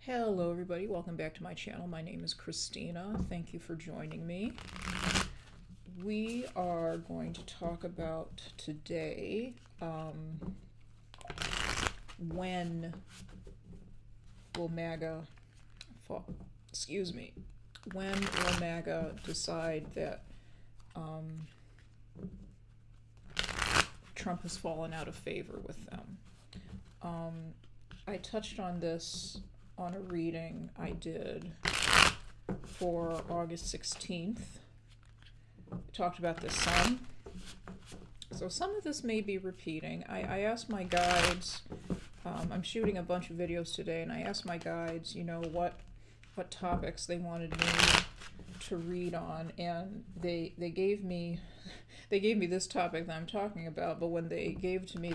Hello everybody, welcome back to my channel. My name is Christina. Thank you for joining me. We are going to talk about today when will MAGA fall, when will MAGA decide that Trump has fallen out of favor with them. I touched on this on a reading I did for August 16th. I talked about the sun. So some of this may be repeating. I asked my guides, I'm shooting a bunch of videos today, and I asked my guides, what topics they wanted me to read on, and they gave me this topic that I'm talking about, but when they gave it to me,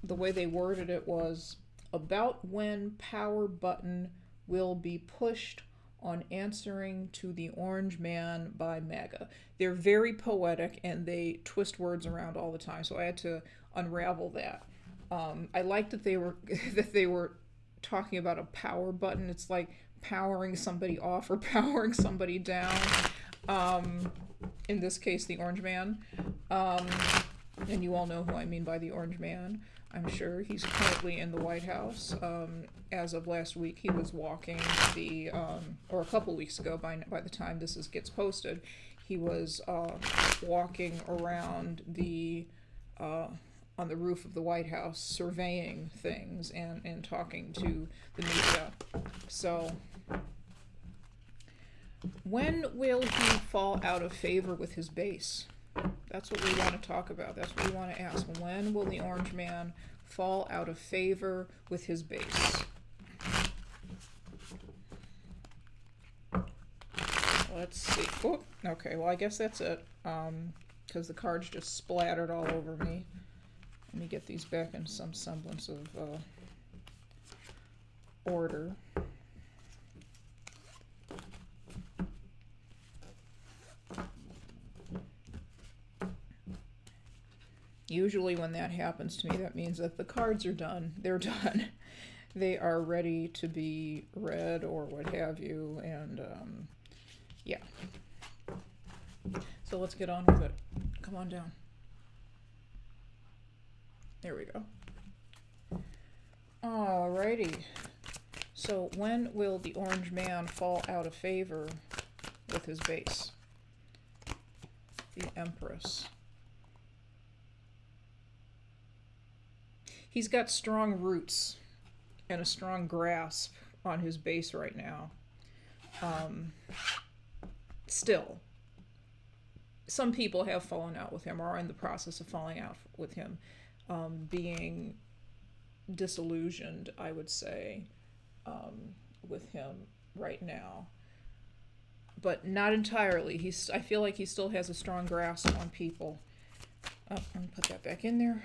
the way they worded it was about when power button will be pushed on answering to the orange man by MAGA. They're very poetic and they twist words around all the time, so I had to unravel that. I liked that they were talking about a power button. It's like powering somebody off or powering somebody down. In this case, the orange man. And you all know who I mean by the orange man. I'm sure he's currently in the White House. As of last week, he was walking or a couple weeks ago, by the time this gets posted, he was walking around on the roof of the White House, surveying things and talking to the media. So, when will he fall out of favor with his base? That's what we want to talk about. That's what we want to ask. When will the orange man fall out of favor with his base? Let's see. Oh, okay, well, I guess that's it, because the cards just splattered all over me. Let me get these back in some semblance of order. Usually when that happens to me, that means that the cards are done. They're done. They are ready to be read or what have you, and yeah. So let's get on with it. Come on down. There we go. Alrighty. So when will the orange man fall out of favor with his base? The Empress. He's got strong roots and a strong grasp on his base right now. Still, some people have fallen out with him or are in the process of falling out with him, being disillusioned, I would say, with him right now. But not entirely. I feel like he still has a strong grasp on people. I'm going to put that back in there.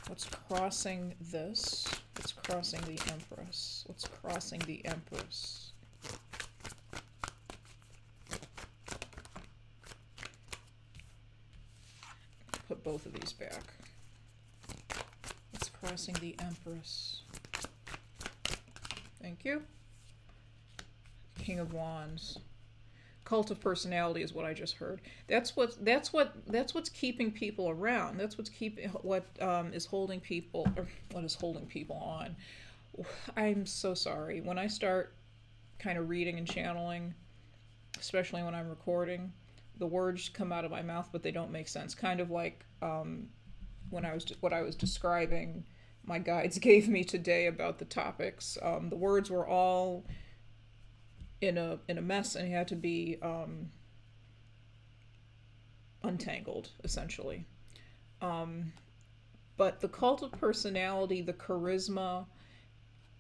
What's crossing this? What's crossing the Empress? What's crossing the Empress? Put both of these back. What's crossing the Empress? Thank you. King of Wands. Cult of personality is what I just heard. That's what's keeping people around. That's what is holding people on. I'm so sorry. When I start kind of reading and channeling, especially when I'm recording, the words come out of my mouth, but they don't make sense. Kind of like what I was describing, my guides gave me today about the topics. The words were all in a mess and had to be untangled, essentially. But the cult of personality, the charisma,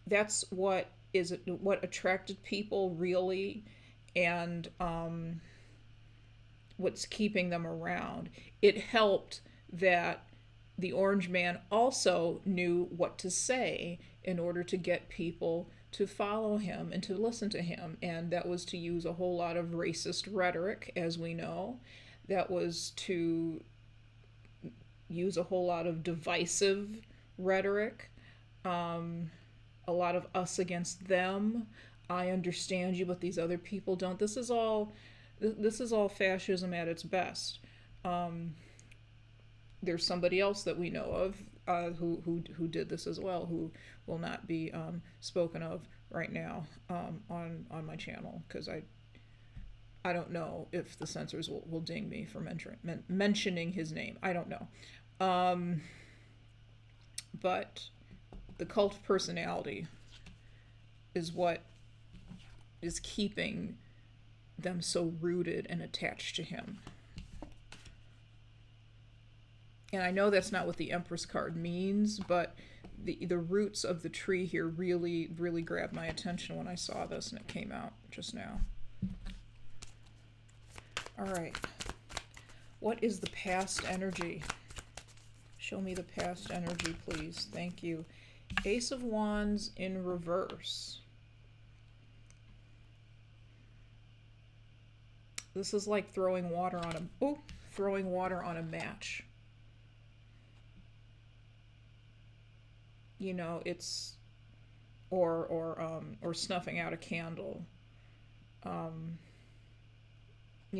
that's what attracted people really, and what's keeping them around. It helped that the orange man also knew what to say in order to get people to follow him and to listen to him, and that was to use a whole lot of racist rhetoric, as we know. That was to use a whole lot of divisive rhetoric, a lot of us against them. I understand you, but these other people don't. This is all fascism at its best. There's somebody else that we know of who did this as well, who will not be spoken of right now on my channel, because I don't know if the censors will ding me for mentioning his name. I don't know. But the cult of personality is what is keeping them so rooted and attached to him. And I know that's not what the Empress card means, but the roots of the tree here really, really grabbed my attention when I saw this and it came out just now. All right. What is the past energy? Show me the past energy, please. Thank you. Ace of Wands in reverse. This is like throwing water on a match. You know, it's or snuffing out a candle. You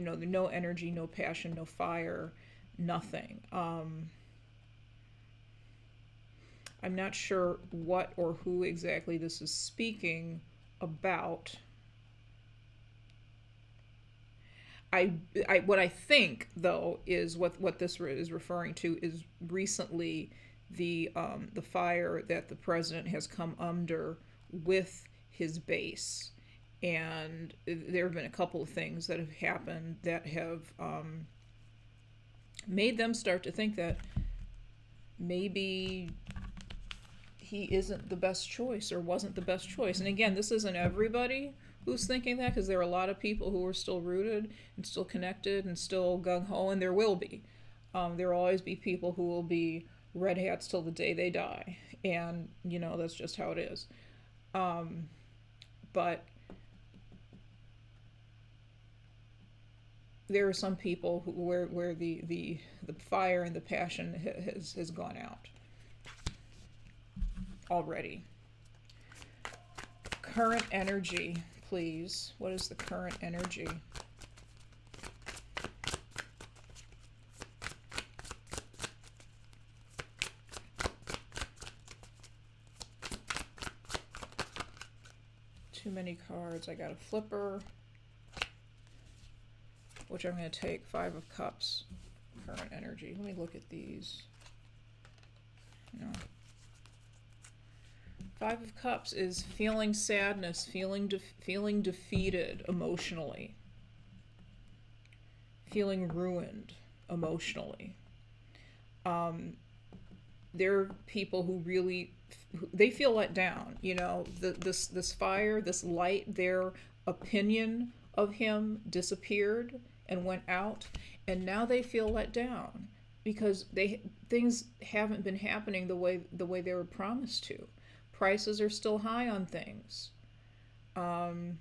know, no energy, no passion, no fire, nothing. I'm not sure what or who exactly this is speaking about. What I think, though, is what this is referring to is recently the fire that the president has come under with his base. And there have been a couple of things that have happened that have made them start to think that maybe he isn't the best choice or wasn't the best choice. And again, this isn't everybody who's thinking that, because there are a lot of people who are still rooted and still connected and still gung-ho, and there will be. There will always be people who will be red hats till the day they die. And, you know, that's just how it is. But there are some people where the fire and the passion has gone out already. Current energy, please. What is the current energy? Too many cards. I got a flipper, which I'm going to take. 5 of Cups, current energy. Let me look at these. No. 5 of Cups is feeling sadness, feeling defeated emotionally, feeling ruined emotionally. There are people who really, they feel let down. You know, this fire, this light, their opinion of him disappeared and went out, and now they feel let down because things haven't been happening the way they were promised to. Prices are still high on things, and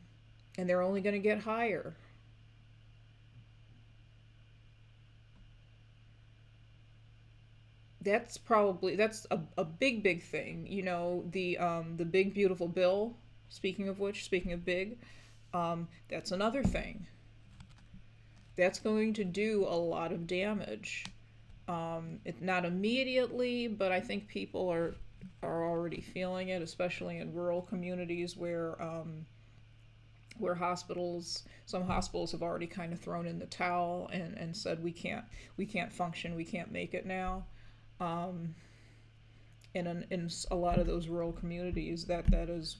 they're only going to get higher. That's a big thing. You know, the big beautiful bill. Speaking of big, that's another thing. That's going to do a lot of damage. Not immediately, but I think people are already feeling it, especially in rural communities where some hospitals have already kind of thrown in the towel and said we can't function, we can't make it now. And in a lot of those rural communities, that is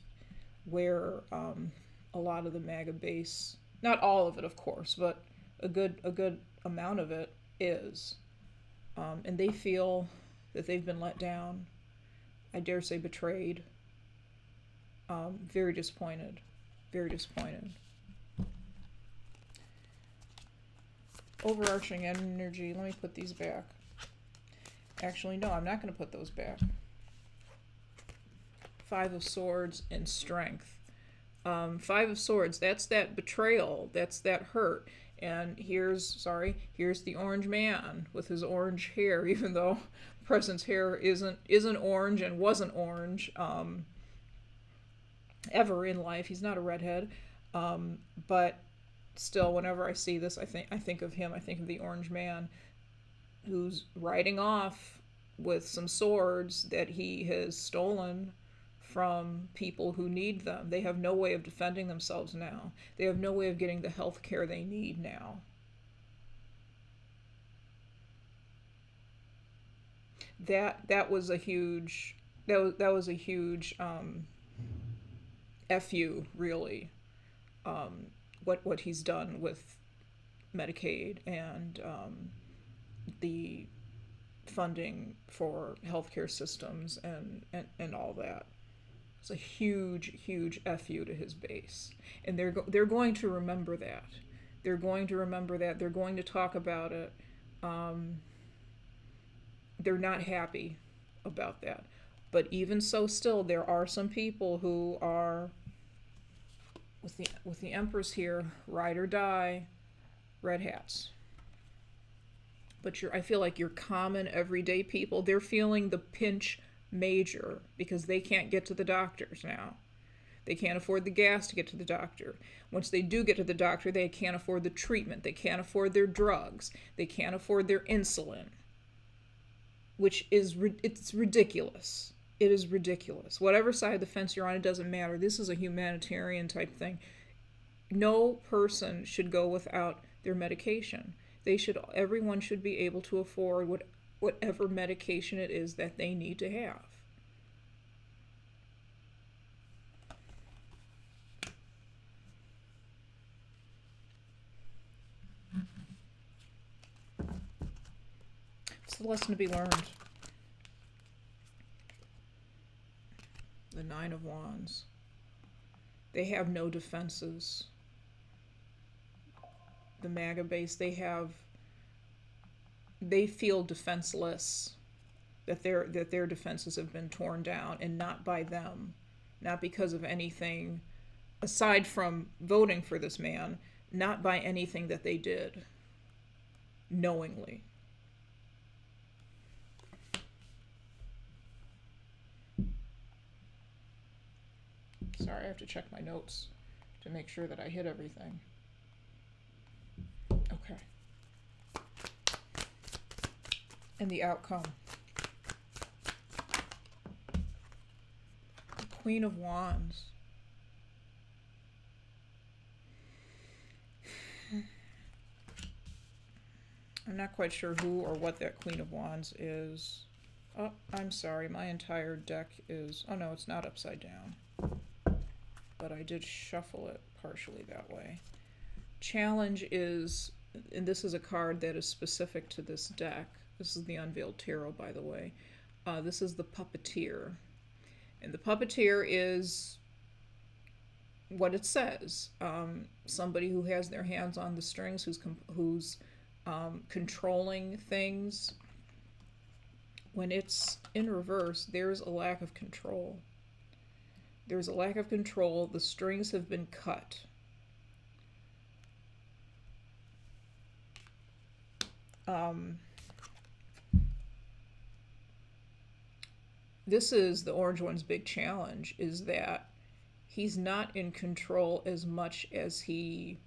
where a lot of the MAGA base, not all of it, of course, but a good amount of it is, and they feel that they've been let down. I dare say betrayed. Very disappointed. Very disappointed. Overarching energy. Let me put these back. Actually, no, I'm not going to put those back. 5 of Swords and Strength. 5 of Swords, that's that betrayal. That's that hurt. And here's the orange man with his orange hair, even though the president's hair isn't orange and wasn't orange ever in life. He's not a redhead, but still, whenever I see this, I think of him. I think of the orange man who's riding off with some swords that he has stolen from people who need them. They have no way of defending themselves now. They have no way of getting the health care they need now. That was a huge FU, really, what he's done with Medicaid and the funding for healthcare systems and all that. It's a huge FU to his base, and they're going to remember that. They're going to remember that. They're going to talk about it. They're not happy about that. But even so, still, there are some people who are, with the Empress here, ride or die, red hats. But I feel like your common everyday people, they're feeling the pinch major because they can't get to the doctors now. They can't afford the gas to get to the doctor. Once they do get to the doctor, they can't afford the treatment. They can't afford their drugs. They can't afford their insulin, which it's ridiculous. It is ridiculous. Whatever side of the fence you're on, it doesn't matter. This is a humanitarian type thing. No person should go without their medication. Everyone should be able to afford whatever medication it is that they need to have. It's the lesson to be learned. The Nine of Wands. They have no defenses. The MAGA base, they feel defenseless, that their defenses have been torn down, and not by them, not because of anything aside from voting for this man, not by anything that they did knowingly. Sorry, I have to check my notes to make sure that I hit everything. Okay. And the outcome. The Queen of Wands. I'm not quite sure who or what that Queen of Wands is. Oh, I'm sorry, my entire deck is... Oh no, it's not upside down. But I did shuffle it partially that way. Challenge is, and this is a card that is specific to this deck. This is the Unveiled Tarot, by the way. This is the Puppeteer. And the Puppeteer is what it says. Somebody who has their hands on the strings, who's controlling things. When it's in reverse, there's a lack of control. There's a lack of control. The strings have been cut. This is the orange one's big challenge, is that he's not in control as much as he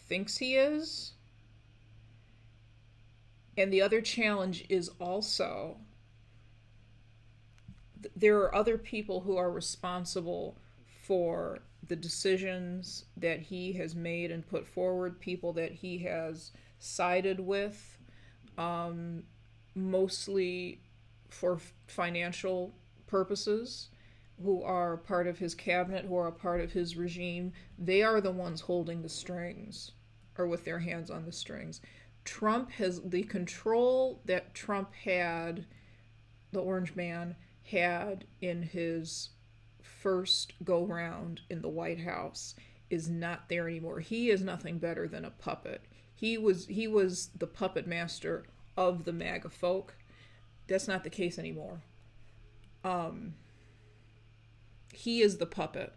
thinks he is. And the other challenge is also there are other people who are responsible for the decisions that he has made and put forward, people that he has sided with, mostly for financial purposes, who are part of his cabinet, who are a part of his regime. They are the ones holding the strings, or with their hands on the strings. Trump has the control that Trump had, the orange man had in his first go round in the White House, is not there anymore. He is nothing better than a puppet. He was the puppet master of the MAGA folk. That's not the case anymore. He is the puppet.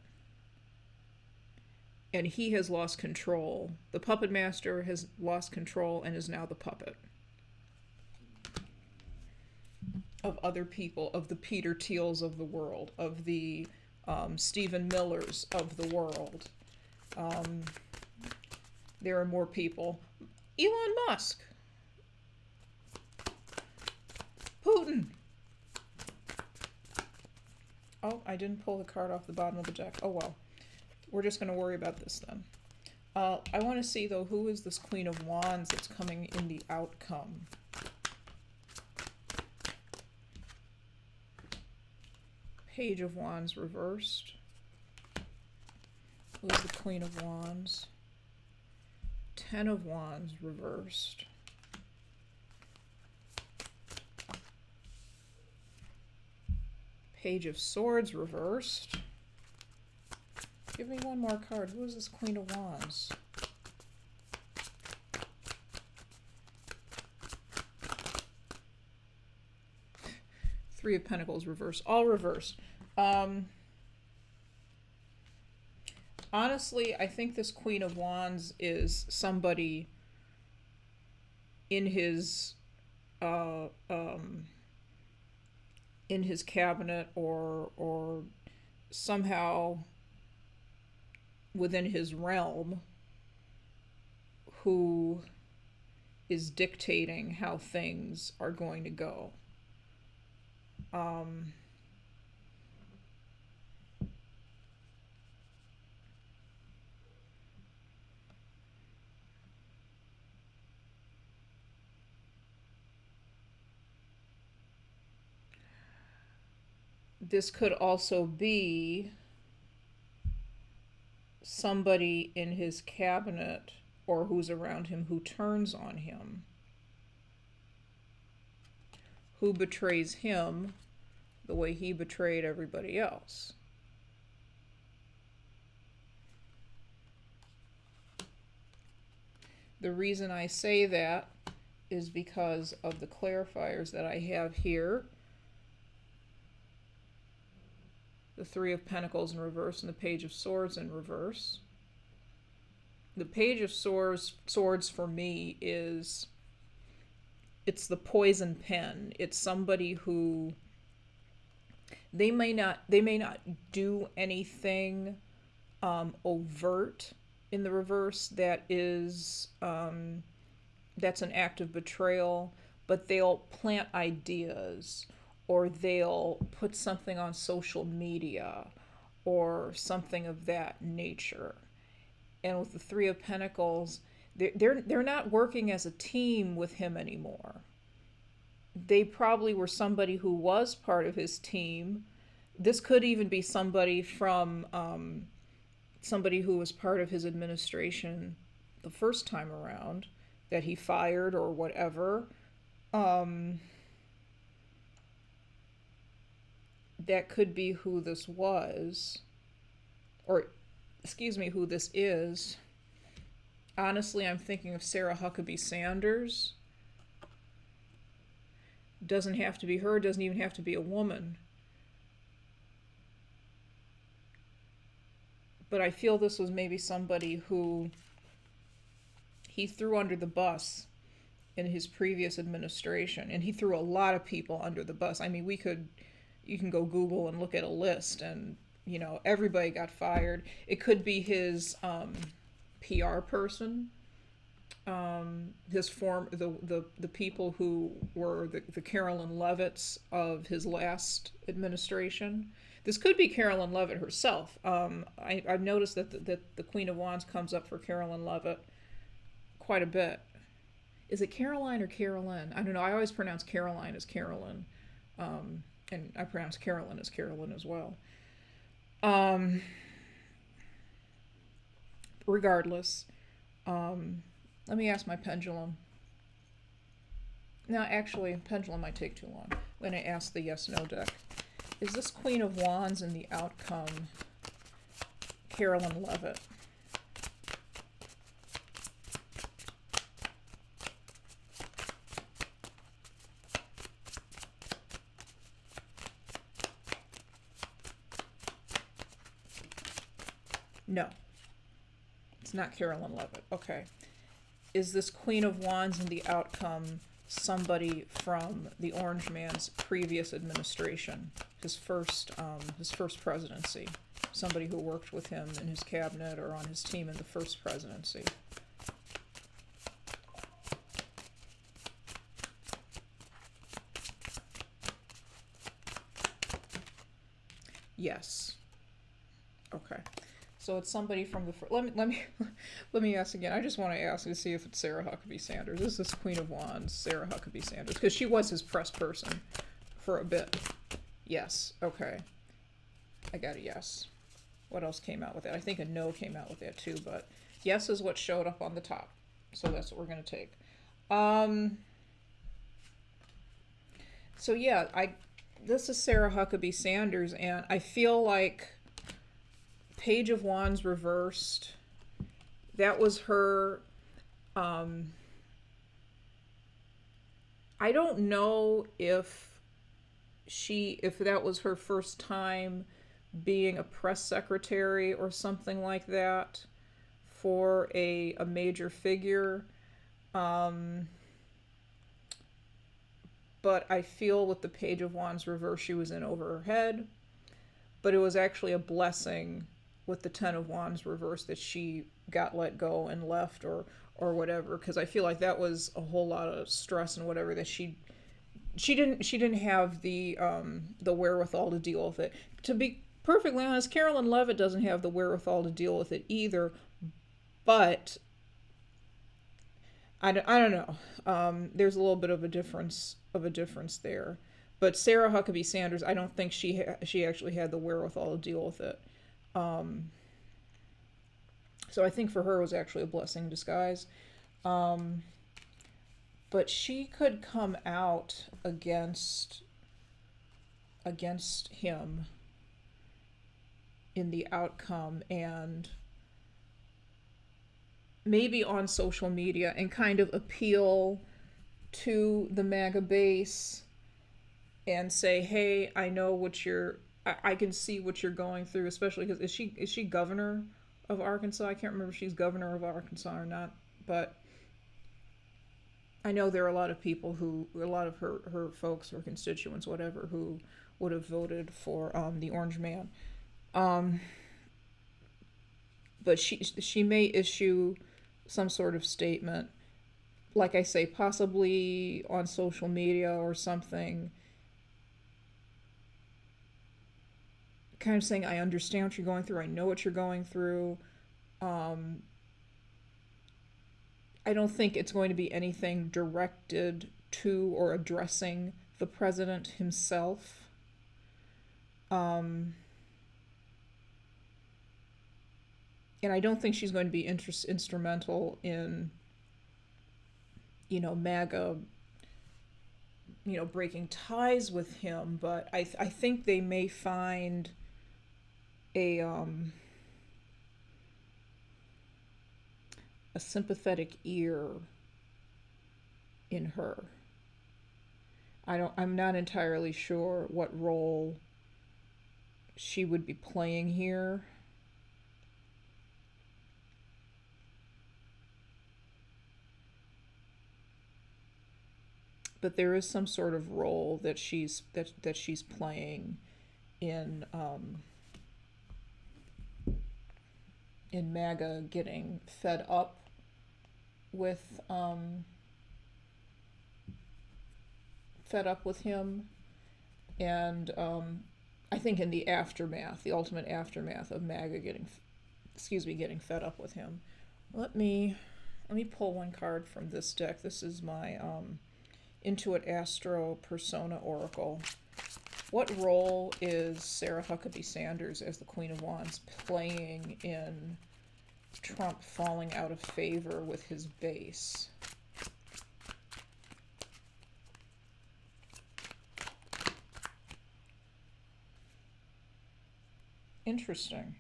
and he has lost control. The puppet master has lost control and is now the puppet of other people, of the Peter Thiels of the world, of the Stephen Millers of the world. There are more people. Elon Musk. Putin. Oh, I didn't pull the card off the bottom of the deck. Oh well. We're just going to worry about this then. I want to see, though, who is this Queen of Wands that's coming in the outcome? Page of Wands reversed. Who's the Queen of Wands? Ten of Wands reversed. Page of Swords reversed. Give me one more card. Who is this Queen of Wands? Three of Pentacles reversed. All reversed. Honestly, I think this Queen of Wands is somebody in his cabinet or somehow within his realm who is dictating how things are going to go. This could also be somebody in his cabinet or who's around him who turns on him, who betrays him the way he betrayed everybody else. The reason I say that is because of the clarifiers that I have here. The Three of Pentacles in reverse and the Page of Swords in reverse. The Page of Swords for me is, it's the poison pen. It's somebody who they may not do anything overt in the reverse that is that's an act of betrayal, but they'll plant ideas, or they'll put something on social media or something of that nature. And with the Three of Pentacles, they're not working as a team with him anymore. They probably were somebody who was part of his team. This could even be somebody from somebody who was part of his administration the first time around that he fired or whatever. That could be who this was, or excuse me, who this is. Honestly, I'm thinking of Sarah Huckabee Sanders. Doesn't have to be her, doesn't even have to be a woman. But I feel this was maybe somebody who he threw under the bus in his previous administration. And he threw a lot of people under the bus. I mean, you can go Google and look at a list, and you know, everybody got fired. It could be his PR person, his the people who were the Carolyn Levitts of his last administration. This could be Carolyn Levitt herself. I've noticed that the Queen of Wands comes up for Carolyn Levitt quite a bit. Is it Caroline or Carolyn? I don't know. I always pronounce Caroline as Carolyn. And I pronounce Carolyn as Carolyn as well. Regardless, let me ask my pendulum. Now, actually, pendulum might take too long. I'm going to ask the yes-no deck. Is this Queen of Wands in the outcome Carolyn Levitt? No. It's not Carolyn Levitt. Okay. Is this Queen of Wands in the outcome somebody from the Orange Man's previous administration, his first presidency, somebody who worked with him in his cabinet or on his team in the first presidency? Yes. Okay. So it's somebody from the let me ask again. I just want to ask to see if it's Sarah Huckabee Sanders. Is this Queen of Wands Sarah Huckabee Sanders? Because she was his press person for a bit. Yes. Okay. I got a yes. What else came out with that? I think a no came out with that too, but yes is what showed up on the top. So that's what we're going to take. So yeah, this is Sarah Huckabee Sanders, and I feel like Page of Wands reversed, that was her, I don't know if that was her first time being a press secretary or something like that for a major figure. But I feel with the Page of Wands reverse, she was in over her head. But it was actually a blessing with the Ten of Wands reverse that she got let go and left or whatever. Because I feel like that was a whole lot of stress and whatever that she didn't have the wherewithal to deal with it. To be perfectly honest, Carolyn Levitt doesn't have the wherewithal to deal with it either. But I don't know. There's a little bit of a difference there. But Sarah Huckabee Sanders, I don't think she actually had the wherewithal to deal with it. So I think for her it was actually a blessing in disguise. But she could come out against him in the outcome, and maybe on social media, and kind of appeal to the MAGA base and say, hey, I know what I can see what you're going through, especially because is she governor of Arkansas? I can't remember if she's governor of Arkansas or not, but I know there are a lot of people a lot of her folks or constituents, whatever, who would have voted for the Orange Man. But she may issue some sort of statement, like I say, possibly on social media or something, kind of saying, I understand what you're going through, I know what you're going through. I don't think it's going to be anything directed to or addressing the president himself. And I don't think she's going to be instrumental in, MAGA, breaking ties with him. But I think they may find a sympathetic ear in her. I'm not entirely sure what role she would be playing here. But there is some sort of role that she's playing in MAGA getting fed up with him, and I think in the aftermath, the ultimate aftermath of MAGA getting fed up with him. Let me pull one card from this deck. This is my Intuit Astro Persona Oracle. What role is Sarah Huckabee Sanders as the Queen of Wands playing in Trump falling out of favor with his base? Interesting.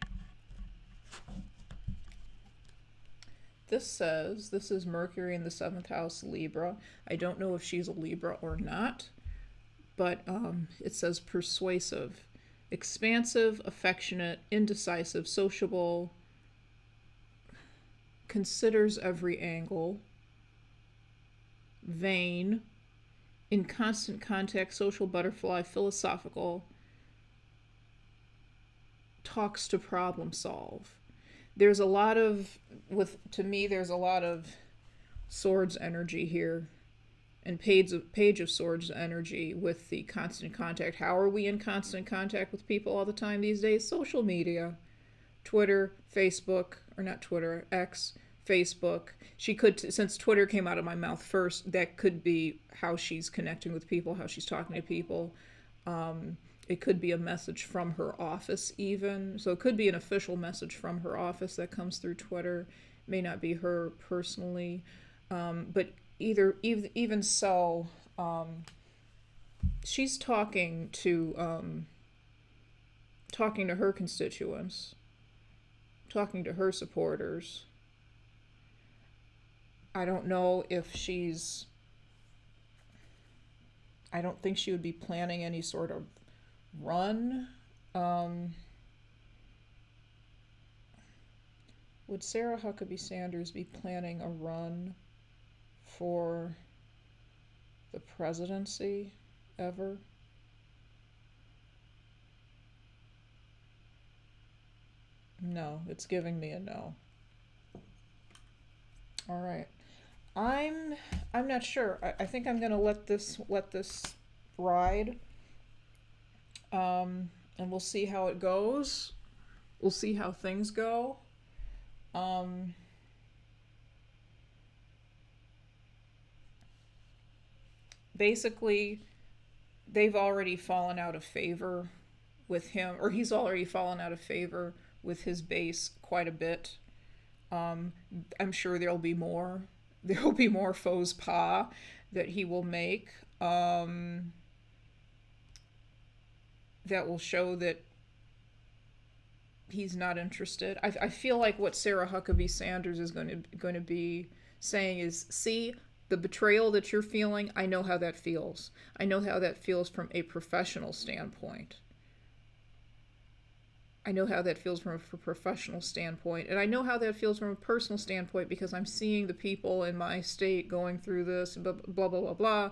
This says, this is Mercury in the 7th house, Libra. I don't know if she's a Libra or not, but it says persuasive, expansive, affectionate, indecisive, sociable. considers every angle, vain, in constant contact, social butterfly, philosophical, talks to problem solve. There's a lot of, to me, there's a lot of swords energy here, and page of swords energy with the constant contact. How are we in constant contact with people all the time these days? Social media, Twitter, Facebook, or not Twitter, X, Facebook. She could, since Twitter came out of my mouth first, that could be how she's connecting with people, how she's talking to people. It could be a message from her office even. So it could be an official message from her office that comes through Twitter. It may not be her personally. But even so, she's talking to her constituents, talking to her supporters. I don't know if she's, I don't think she would be planning any sort of run. Would Sarah Huckabee Sanders be planning a run for the presidency ever? No, it's giving me a no. All right. I'm not sure. I think I'm gonna let this ride. And we'll see how it goes. We'll see how things go. Basically, they've already fallen out of favor with him, or he's already fallen out of favor with his base quite a bit. I'm sure there'll be more. There'll be more faux pas that he will make that will show that he's not interested. I feel like what Sarah Huckabee Sanders is going to be saying is, see, the betrayal that you're feeling, I know how that feels. I know how that feels from a professional standpoint. I know how that feels from a professional standpoint. And I know how that feels from a personal standpoint because I'm seeing the people in my state going through this, blah, blah, blah, blah, blah.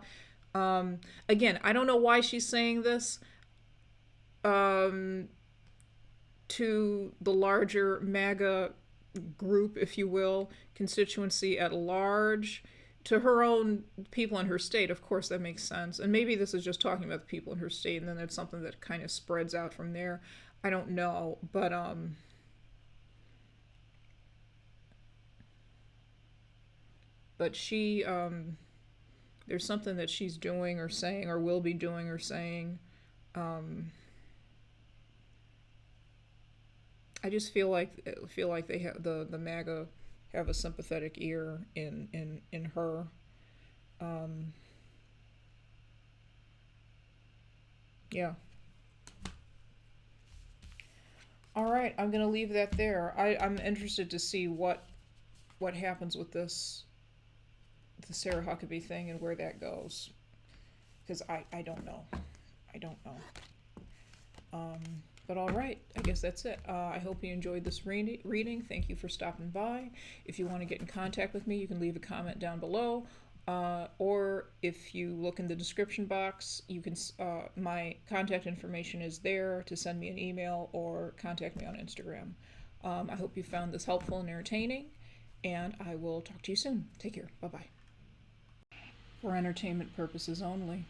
Again, I don't know why she's saying this to the larger MAGA group, if you will, constituency at large. To her own people in her state, of course, that makes sense. And maybe this is just talking about the people in her state, and then it's something that kind of spreads out from there. I don't know, but she there's something that she's doing or saying or will be doing or saying. I just feel like they have the MAGA have a sympathetic ear in her. Yeah. All right, I'm gonna leave that there. I'm interested to see what happens with this, the Sarah Huckabee thing, and where that goes, because I don't know. I don't know. But all right, I guess that's it. I hope you enjoyed this reading. Thank you for stopping by. If you want to get in contact with me, you can leave a comment down below. Or if you look in the description box, you can my contact information is there to send me an email or contact me on Instagram. I hope you found this helpful and entertaining, and I will talk to you soon. Take care. Bye-bye. For entertainment purposes only.